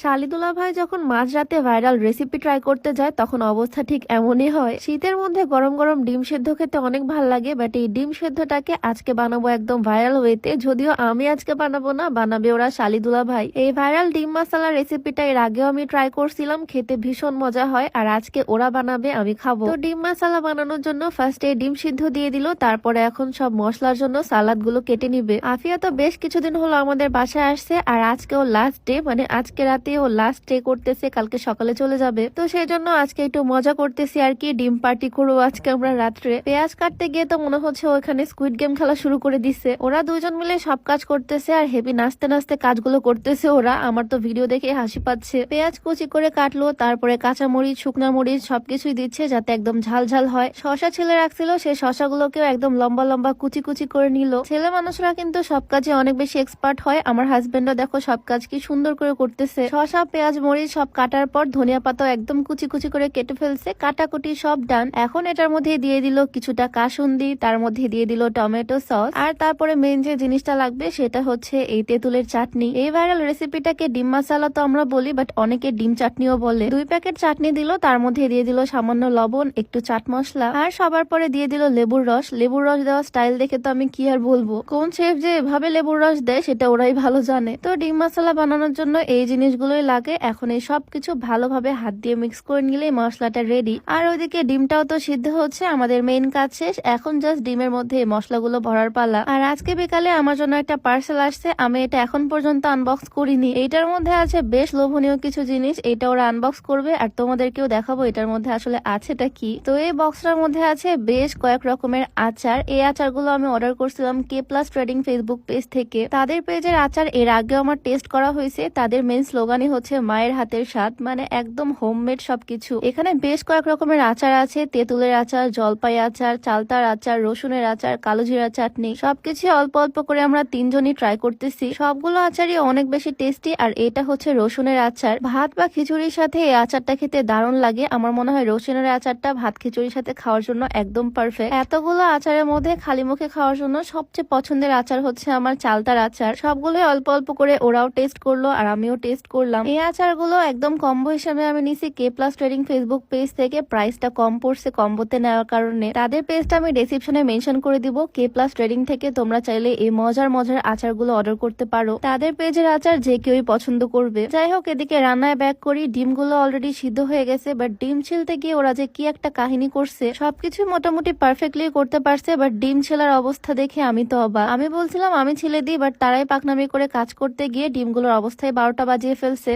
শালি দুলাভাই যখন মাঝরাতে ভাইরাল রেসিপি ট্রাই করতে যায় তখন অবস্থা ঠিক এমনই হয়। শীতের মধ্যে গরম গরম ডিম সেদ্ধ খেতে অনেক ভাল লাগে, বাট এই ডিম সেদ্ধটাকে আজকে বানাবো একদম ভাইরাল ওয়েতে। যদিও আমি আজকে বানাবো না, বানাবে ওরা শালি দুলাভাই। এই ভাইরাল ডিম মশলা রেসিপিটা এর আগেও আমি ট্রাই করছিলাম, খেতে ভীষণ মজা হয়। আর আজকে ওরা বানাবে, আমি খাবো। তো ডিম মশলা বানানোর জন্য ফার্স্টে ডিম সিদ্ধ দিয়ে দিল, তারপরে এখন সব মশলার জন্য সালাদ গুলো কেটে নিবে। আফিয়া তো বেশ কিছুদিন হলো আমাদের বাসায় আসছে, আর আজকেও লাস্ট ডে, মানে আজকে রাতে ও লাস্ট স্টে করতেছে, কালকে সকালে চলে যাবে। তো সেই জন্য আজকে একটু মজা করতেছি আর কি, ডিম পার্টি করবো আজকে আমরা রাত্রে। পেঁয়াজ কাটতে গিয়ে তো মনে হচ্ছে ওখানে স্কুইড গেম খেলা শুরু করে দিচ্ছে। ওরা দুজন মিলে সব কাজ করতেছে আর হেভি নাচতে নাচতে কাজগুলো করতেছে ওরা। আমার তো ভিডিও দেখে হাসি পাচ্ছে। পেঁয়াজ কুচি করে কাটলো, তারপরে কাঁচা মরিচ, শুকনা মরিচ সবকিছুই দিচ্ছে যাতে একদম ঝাল ঝাল হয়। শশা ছেলে রাখছিল, সেই শশাগুলোকেও একদম লম্বা লম্বা কুচি কুচি করে নিল। ছেলে মানুষরা কিন্তু সব কাজে অনেক বেশি এক্সপার্ট হয়। আমার হাজবেন্ডও দেখো সব কাজ কি সুন্দর করে করতেছে। শসা, পেঁয়াজ, মরিচ সব কাটার পর ধনিয়া পাতা একদম কুচি কুচি করে কেটে ফেলছে। কাটাকুটি সব ডান। এখন এটার মধ্যে দিয়ে দিল কিছুটা কাসুন্দি, তার মধ্যে দিয়ে দিল টমেটো সস, আর তারপরে মেন যে জিনিসটা লাগবে সেটা হচ্ছে এই তেঁতুলের চাটনি। এই ভাইরাল রেসিপিটাকে ডিম মশলা তো আমরা বলি, বাট অনেকে ডিম চাটনিও বলে। 2 প্যাকেট চাটনি দিল, তার মধ্যে দিয়ে দিল সামান্য লবণ, একটু চাট মশলা, আর সবার পরে দিয়ে দিল লেবুর রস। লেবুর রস দেওয়া স্টাইল দেখে তো আমি কি আর বলবো, কোন শেফ যে এভাবে লেবুর রস দেয় সেটা ওরাই ভালো জানে। তো ডিম মশলা বানানোর জন্য এই জিনিসগুলোই লাগে। এখন এই সবকিছু ভালোভাবে হাত দিয়ে মিক্স করে নিলে মশলাটা রেডি। আর ওইদিকে ডিমটাও তো সিদ্ধ হচ্ছে, আমাদের মেইন কাজ শেষ। এখন জাস্ট ডিমের মধ্যে এই মশলাগুলো ভরার পালা। আর আজকে বিকালে আমার জন্য একটা পার্সেল আসছে, আমি এটা এখন পর্যন্ত আনবক্স করিনি। এইটার মধ্যে আছে বেশ লোভনীয় কিছু জিনিস, এটা ওরা আনবক্স করবে আর তোমাদেরকেও দেখাবো এটার মধ্যে আসলে আছেটা কি। তো এই বক্সটার মধ্যে আছে বেশ কয়েক রকমের আচার। এই আচারগুলো আমি অর্ডার করছিলাম k plus trading Facebook page থেকে। তাদের পেজের আচার এর আগেও আমার টেস্ট করা হয়েছে। তাদের মেইন স্লোগানই হচ্ছে মায়ের হাতের স্বাদ, মানে একদম হোমমেড সবকিছু। এখানে বেশ কয়েক রকমের আচার আছে, তেঁতুলের আচার, জলপাই আচার, চালতার আচার, রসুনের আচার, কালো জিরা চাটনি, সবকিছু অল্প অল্প করে আমরা তিনজনই ট্রাই করতেছি। সবগুলো আচারই অনেক বেশি টেস্টি। আর এটা হচ্ছে রসুনের আচার, ভাত বা খিচুড়ির সাথে এই আচারটা খেতে দারুণ লাগে। আমার মনে হয় রসুনের আচারটা ভাত খিচুড়ির সাথে খাওয়ার জন্য একদম পারফেক্ট। এতগুলো আচারের মধ্যে খালি মুখে খাওয়ার জন্য সবচেয়ে পছন্দের আচার হচ্ছে আমার চালতার আচার। সবগুলোই অল্প অল্প করে ওরাও টেস্ট করলো আর আমিও টেস্ট করলাম। এই আচারগুলো একদম কম্বো হিসেবে আমি নিছি k plus trading Facebook page থেকে। প্রাইসটা কম পড়ছে কম্বোতে নেওয়ার কারণে। তাদের পেজটা আমি ডেসক্রিপশনে মেনশন করে দিব। কে প্লাস ট্রেডিং থেকে তোমরা চাইলে এই মজার মজার আচারগুলো অর্ডার করতে পারো। তাদের পেজের আচার যে কেউই পছন্দ করবে। যাই হোক, এদিকে রান্নায় ব্যাক করি। ডিমগুলো অলরেডি সিদ্ধ হয়ে গেছে, বাট ডিম ছিলতে গিয়ে ওরা যে কি একটা কাহিনী করছে। সবকিছু মোটামুটি পারফেক্টলি করতে পারছে, বাট ডিম ছেলার অবস্থা দেখে আমি তো অবাক। আমি বলছিলাম আমি ছেলে দিই, বাট তারাই পাকনামি করে কাজ করতে গিয়ে ডিমগুলোর অবস্থায় 12টা বাজিয়ে ফেলছে।